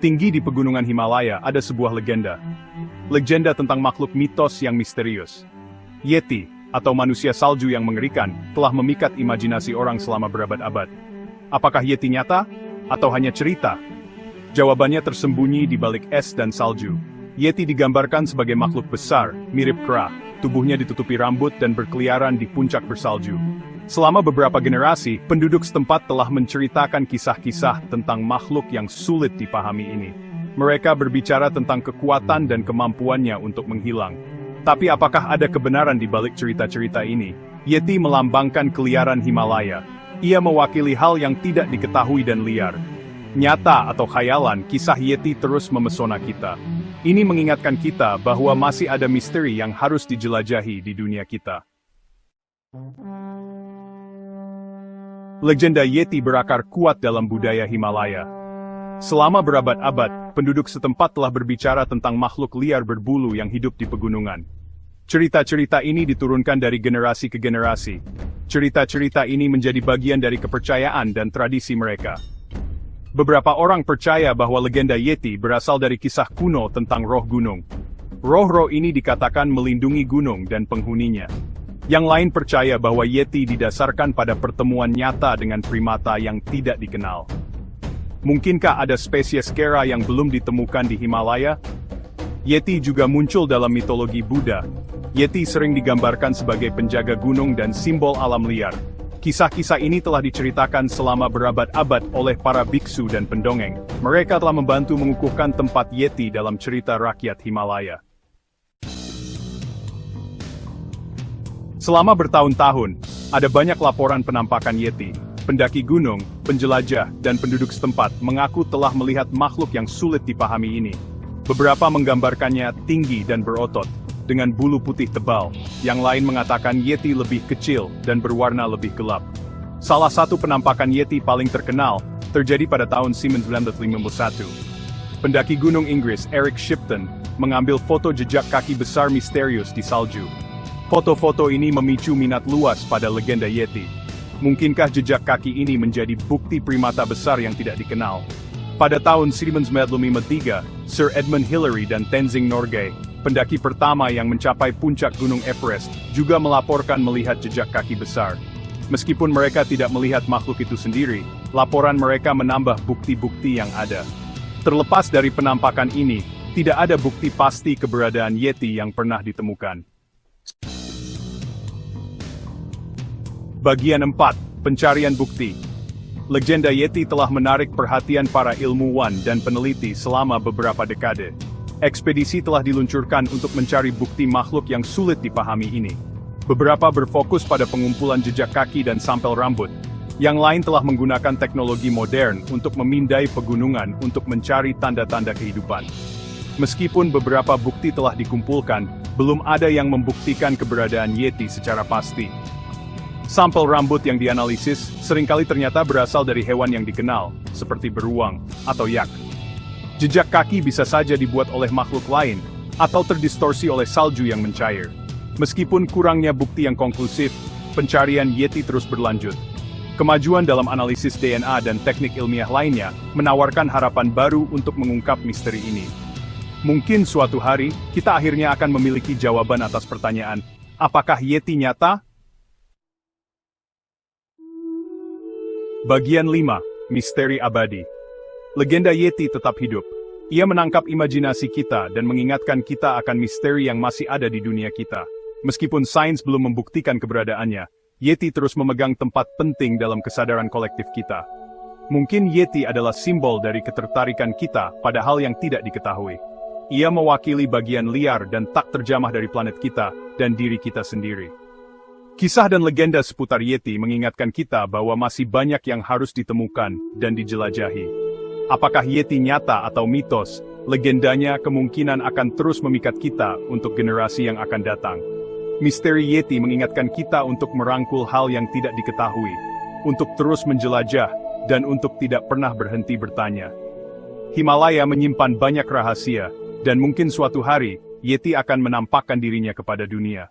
Tinggi di pegunungan Himalaya ada sebuah legenda. Legenda tentang makhluk mitos yang misterius. Yeti, atau manusia salju yang mengerikan, telah memikat imajinasi orang selama berabad-abad. Apakah Yeti nyata? Atau hanya cerita? Jawabannya tersembunyi di balik es dan salju. Yeti digambarkan sebagai makhluk besar, mirip kera. Tubuhnya ditutupi rambut dan berkeliaran di puncak bersalju. Selama beberapa generasi, penduduk setempat telah menceritakan kisah-kisah tentang makhluk yang sulit dipahami ini. Mereka berbicara tentang kekuatan dan kemampuannya untuk menghilang. Tapi apakah ada kebenaran di balik cerita-cerita ini? Yeti melambangkan keliaran Himalaya. Ia mewakili hal yang tidak diketahui dan liar. Nyata atau khayalan, kisah Yeti terus memesona kita. Ini mengingatkan kita bahwa masih ada misteri yang harus dijelajahi di dunia kita. Legenda Yeti berakar kuat dalam budaya Himalaya. Selama berabad-abad, penduduk setempat telah berbicara tentang makhluk liar berbulu yang hidup di pegunungan. Cerita-cerita ini diturunkan dari generasi ke generasi. Cerita-cerita ini menjadi bagian dari kepercayaan dan tradisi mereka. Beberapa orang percaya bahwa legenda Yeti berasal dari kisah kuno tentang roh gunung. Roh-roh ini dikatakan melindungi gunung dan penghuninya. Yang lain percaya bahwa Yeti didasarkan pada pertemuan nyata dengan primata yang tidak dikenal. Mungkinkah ada spesies kera yang belum ditemukan di Himalaya? Yeti juga muncul dalam mitologi Buddha. Yeti sering digambarkan sebagai penjaga gunung dan simbol alam liar. Kisah-kisah ini telah diceritakan selama berabad-abad oleh para biksu dan pendongeng. Mereka telah membantu mengukuhkan tempat Yeti dalam cerita rakyat Himalaya. Selama bertahun-tahun, ada banyak laporan penampakan Yeti. Pendaki gunung, penjelajah, dan penduduk setempat mengaku telah melihat makhluk yang sulit dipahami ini. Beberapa menggambarkannya tinggi dan berotot, dengan bulu putih tebal. Yang lain mengatakan Yeti lebih kecil dan berwarna lebih gelap. Salah satu penampakan Yeti paling terkenal terjadi pada tahun 1951. Pendaki gunung Inggris Eric Shipton mengambil foto jejak kaki besar misterius di salju. Foto-foto ini memicu minat luas pada legenda Yeti. Mungkinkah jejak kaki ini menjadi bukti primata besar yang tidak dikenal? Pada tahun 1953, Sir Edmund Hillary dan Tenzing Norgay, pendaki pertama yang mencapai puncak Gunung Everest, juga melaporkan melihat jejak kaki besar. Meskipun mereka tidak melihat makhluk itu sendiri, laporan mereka menambah bukti-bukti yang ada. Terlepas dari penampakan ini, tidak ada bukti pasti keberadaan Yeti yang pernah ditemukan. Bagian 4. Pencarian bukti. Legenda Yeti telah menarik perhatian para ilmuwan dan peneliti selama beberapa dekade. Ekspedisi telah diluncurkan untuk mencari bukti makhluk yang sulit dipahami ini. Beberapa berfokus pada pengumpulan jejak kaki dan sampel rambut. Yang lain telah menggunakan teknologi modern untuk memindai pegunungan untuk mencari tanda-tanda kehidupan. Meskipun beberapa bukti telah dikumpulkan, belum ada yang membuktikan keberadaan Yeti secara pasti. Sampel rambut yang dianalisis seringkali ternyata berasal dari hewan yang dikenal, seperti beruang atau yak. Jejak kaki bisa saja dibuat oleh makhluk lain, atau terdistorsi oleh salju yang mencair. Meskipun kurangnya bukti yang konklusif, pencarian Yeti terus berlanjut. Kemajuan dalam analisis DNA dan teknik ilmiah lainnya menawarkan harapan baru untuk mengungkap misteri ini. Mungkin suatu hari, kita akhirnya akan memiliki jawaban atas pertanyaan, apakah Yeti nyata? Bagian 5. Misteri abadi. Legenda Yeti tetap hidup. Ia menangkap imajinasi kita dan mengingatkan kita akan misteri yang masih ada di dunia kita. Meskipun sains belum membuktikan keberadaannya, Yeti terus memegang tempat penting dalam kesadaran kolektif kita. Mungkin Yeti adalah simbol dari ketertarikan kita pada hal yang tidak diketahui. Ia mewakili bagian liar dan tak terjamah dari planet kita dan diri kita sendiri. Kisah dan legenda seputar Yeti mengingatkan kita bahwa masih banyak yang harus ditemukan dan dijelajahi. Apakah Yeti nyata atau mitos, legendanya kemungkinan akan terus memikat kita untuk generasi yang akan datang. Misteri Yeti mengingatkan kita untuk merangkul hal yang tidak diketahui, untuk terus menjelajah, dan untuk tidak pernah berhenti bertanya. Himalaya menyimpan banyak rahasia, dan mungkin suatu hari, Yeti akan menampakkan dirinya kepada dunia.